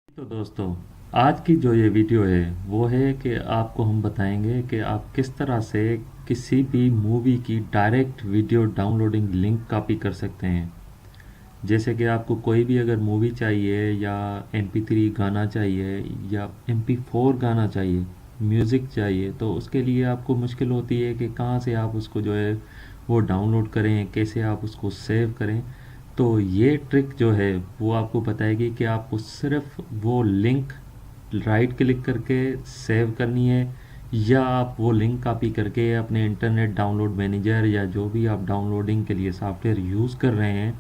तो दोस्तों, आज की जो ये वीडियो है वो है कि आपको हम बताएंगे कि आप किस तरह से किसी भी मूवी की direct video downloading link copy कर सकते हैं। जैसे कि आपको कोई भी अगर मूवी चाहिए या MP3 गाना चाहिए या MP4 गाना चाहिए, म्यूज़िक चाहिए, तो उसके लिए आपको मुश्किल होती है कि कहाँ से आप उसको जो है वो डाउनलोड करें, कैसे आप उसको सेव करें। तो ये ट्रिक जो है वो आपको बताएगी कि आपको सिर्फ वो लिंक राइट क्लिक करके सेव करनी है, या आप वो लिंक कॉपी करके अपने इंटरनेट डाउनलोड मैनेजर या जो भी आप डाउनलोडिंग के लिए सॉफ्टवेयर यूज़ कर रहे हैं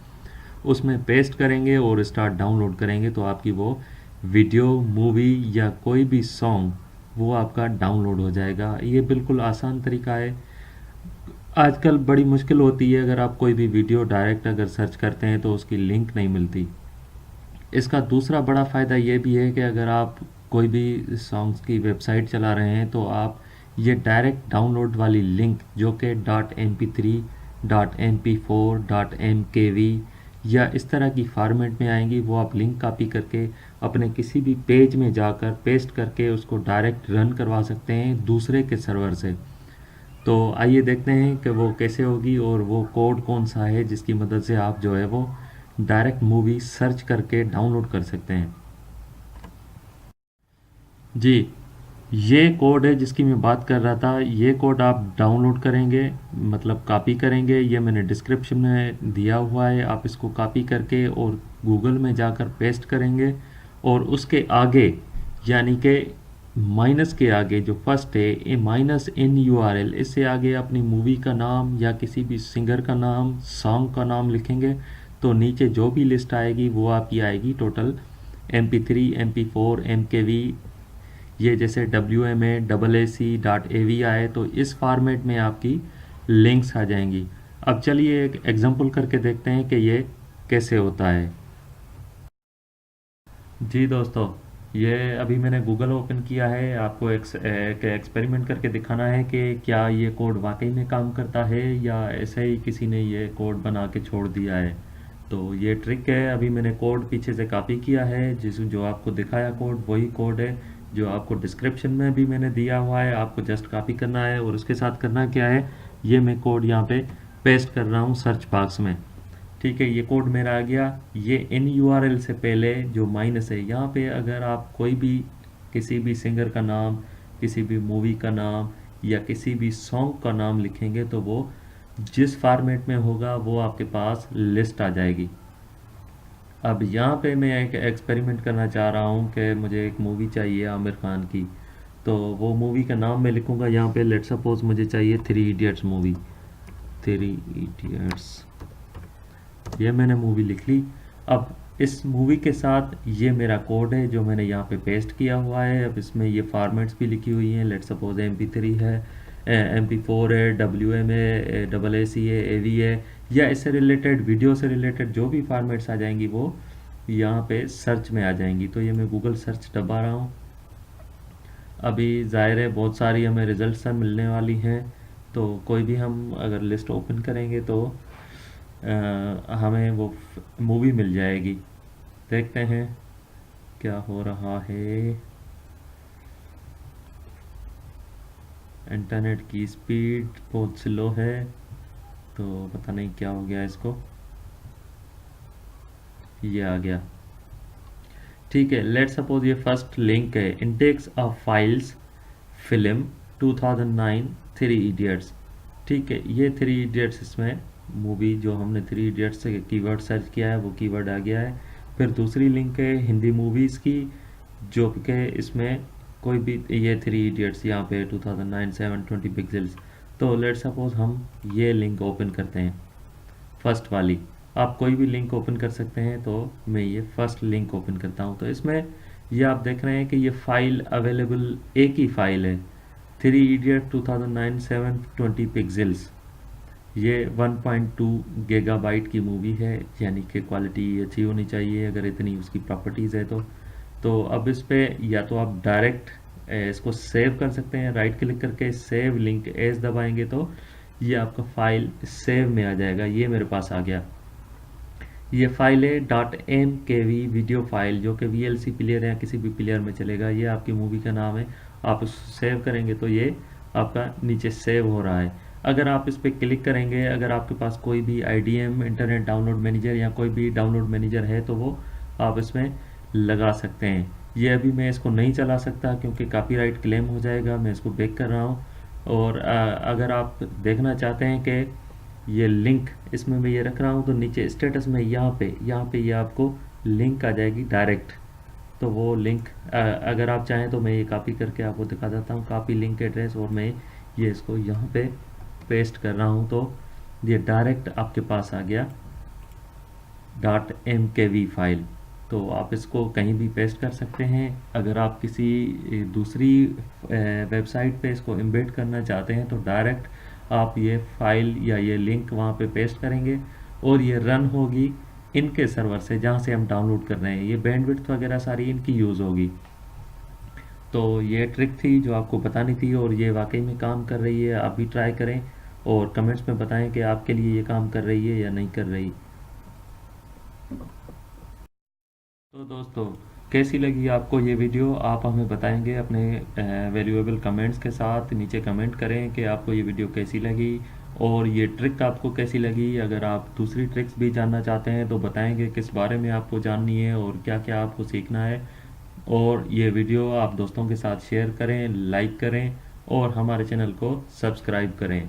उसमें पेस्ट करेंगे और स्टार्ट डाउनलोड करेंगे, तो आपकी वो वीडियो, मूवी या कोई भी सॉन्ग वो आपका डाउनलोड हो जाएगा। ये बिल्कुल आसान तरीका है। आजकल बड़ी मुश्किल होती है, अगर आप कोई भी वीडियो डायरेक्ट अगर सर्च करते हैं तो उसकी लिंक नहीं मिलती। इसका दूसरा बड़ा फ़ायदा ये भी है कि अगर आप कोई भी सॉन्ग्स की वेबसाइट चला रहे हैं तो आप ये डायरेक्ट डाउनलोड वाली लिंक जो कि .mp3, .mp4, .mkv या इस तरह की फॉर्मेट में आएंगी, वो आप लिंक कॉपी करके अपने किसी भी पेज में जाकर पेस्ट करके उसको डायरेक्ट रन करवा सकते हैं दूसरे के सर्वर से। तो आइए देखते हैं कि वो कैसे होगी और वो कोड कौन सा है जिसकी मदद से आप जो है वो डायरेक्ट मूवी सर्च करके डाउनलोड कर सकते हैं। जी, ये कोड है जिसकी मैं बात कर रहा था। ये कोड आप डाउनलोड करेंगे, मतलब कॉपी करेंगे, ये मैंने डिस्क्रिप्शन में दिया हुआ है। आप इसको कॉपी करके और गूगल में जाकर पेस्ट करेंगे और उसके आगे यानी कि माइनस के आगे जो फर्स्ट है ए माइनस इन URL, इससे आगे अपनी मूवी का नाम या किसी भी सिंगर का नाम, सॉन्ग का नाम लिखेंगे तो नीचे जो भी लिस्ट आएगी वो आपकी आएगी टोटल MP3, MP4, MKV। ये जैसे WMA AAC.AV आए तो इस फॉर्मेट में आपकी लिंक्स आ जाएंगी। अब चलिए एक एग्जांपल करके देखते हैं कि ये कैसे होता है। जी दोस्तों, ये अभी मैंने गूगल ओपन किया है। आपको एक एक्सपेरिमेंट करके दिखाना है कि क्या ये कोड वाकई में काम करता है या ऐसे ही किसी ने ये कोड बना के छोड़ दिया है। तो ये ट्रिक है। अभी मैंने कोड पीछे से कॉपी किया है, जिस जो आपको दिखाया कोड वही कोड है जो आपको डिस्क्रिप्शन में भी मैंने दिया हुआ है। आपको जस्ट कॉपी करना है और उसके साथ करना क्या है, ये मैं कोड यहाँ पे पेस्ट कर रहा हूँ सर्च बॉक्स में। ठीक है, ये कोड मेरा आ गया। ये इन URL से पहले जो माइनस है यहाँ पे, अगर आप कोई भी किसी भी सिंगर का नाम, किसी भी मूवी का नाम या किसी भी सॉन्ग का नाम लिखेंगे तो वो जिस फॉर्मेट में होगा वो आपके पास लिस्ट आ जाएगी। अब यहाँ पे मैं एक एक्सपेरिमेंट करना चाह रहा हूँ कि मुझे एक मूवी चाहिए आमिर खान की। तो वो मूवी का नाम मैं लिखूँगा यहाँ पे। लेट सपोज मुझे चाहिए three idiots movie. Three idiots, ये मैंने मूवी लिख ली। अब इस मूवी के साथ ये मेरा कोड है जो मैंने यहाँ पे पेस्ट किया हुआ है। अब इसमें ये फॉर्मेट्स भी लिखी हुई हैं। लेट सपोज MP3 है, MP4 है, WMA AAC है, AV है, या इससे रिलेटेड वीडियो से रिलेटेड जो भी फॉर्मेट्स आ जाएंगी वो यहाँ पे सर्च में आ जाएंगी। तो ये मैं गूगल सर्च दबा रहा हूँ। अभी ज़ाहिर है बहुत सारी हमें रिजल्ट्स मिलने वाली हैं। तो कोई भी हम अगर लिस्ट ओपन करेंगे तो हमें वो मूवी मिल जाएगी। देखते हैं क्या हो रहा है। इंटरनेट की स्पीड बहुत स्लो है, तो पता नहीं क्या हो गया इसको। ये आ गया। ठीक है, लेट सपोज ये फर्स्ट लिंक है, index of files film 2009 three idiots. ठीक है, ये थ्री इडियट्स, इसमें मूवी जो हमने थ्री इडियट्स से कीवर्ड सर्च किया है वो कीवर्ड आ गया है। फिर दूसरी लिंक है हिंदी मूवीज़ की, जो कि इसमें कोई भी ये थ्री इडियट्स यहाँ पे 2009 720 पिक्सल्स। तो लेट सपोज हम ये लिंक ओपन करते हैं, फर्स्ट वाली। आप कोई भी लिंक ओपन कर सकते हैं, तो मैं ये फर्स्ट लिंक ओपन करता हूँ। तो इसमें ये आप देख रहे हैं कि ये फाइल अवेलेबल एक ही फाइल है, थ्री इडियट 2009 720 पिक्सल्स। ये 1.2 गीगाबाइट की मूवी है, यानी कि क्वालिटी अच्छी होनी चाहिए अगर इतनी उसकी प्रॉपर्टीज़ है तो अब इस पे या तो आप डायरेक्ट इसको सेव कर सकते हैं, राइट क्लिक करके सेव लिंक एज दबाएंगे तो ये आपका फाइल सेव में आ जाएगा। ये मेरे पास आ गया। ये फाइल है .mkv वीडियो फाइल, जो कि VLC प्लेयर या किसी भी प्लेयर में चलेगा। ये आपकी मूवी का नाम है। आप उसको सेव करेंगे तो ये आपका नीचे सेव हो रहा है। अगर आप इस पर क्लिक करेंगे, अगर आपके पास कोई भी IDM इंटरनेट डाउनलोड मैनेजर या कोई भी डाउनलोड मैनेजर है तो वो आप इसमें लगा सकते हैं। ये अभी मैं इसको नहीं चला सकता क्योंकि कॉपीराइट क्लेम हो जाएगा। मैं इसको बैक कर रहा हूँ। और अगर आप देखना चाहते हैं कि ये लिंक इसमें मैं ये रख रहा हूँ तो नीचे स्टेटस में यहाँ पे ये आपको लिंक आ जाएगी डायरेक्ट। तो वो लिंक अगर आप चाहें तो मैं ये कॉपी करके आपको दिखा देता हूँ, कॉपी लिंक एड्रेस, और मैं ये इसको यहाँ पे पेस्ट कर रहा हूँ तो ये डायरेक्ट आपके पास आ गया .mkv फाइल। तो आप इसको कहीं भी पेस्ट कर सकते हैं। अगर आप किसी दूसरी वेबसाइट पे इसको एम्बेड करना चाहते हैं तो डायरेक्ट आप ये फाइल या ये लिंक वहाँ पे पेस्ट करेंगे और ये रन होगी इनके सर्वर से जहाँ से हम डाउनलोड कर रहे हैं। ये बैंडविड्थ वगैरह सारी इनकी यूज़ होगी। तो ये ट्रिक थी जो आपको बतानी थी और ये वाकई में काम कर रही है। आप भी ट्राई करें और कमेंट्स में बताएं कि आपके लिए ये काम कर रही है या नहीं कर रही। तो दोस्तों, कैसी लगी आपको ये वीडियो? आप हमें बताएंगे अपने वैल्यूएबल कमेंट्स के साथ। नीचे कमेंट करें कि आपको ये वीडियो कैसी लगी और ये ट्रिक आपको कैसी लगी। अगर आप दूसरी ट्रिक्स भी जानना चाहते हैं तो बताएंगे किस बारे में आपको जाननी है और क्या क्या आपको सीखना है। और ये वीडियो आप दोस्तों के साथ शेयर करें, लाइक करें और हमारे चैनल को सब्सक्राइब करें।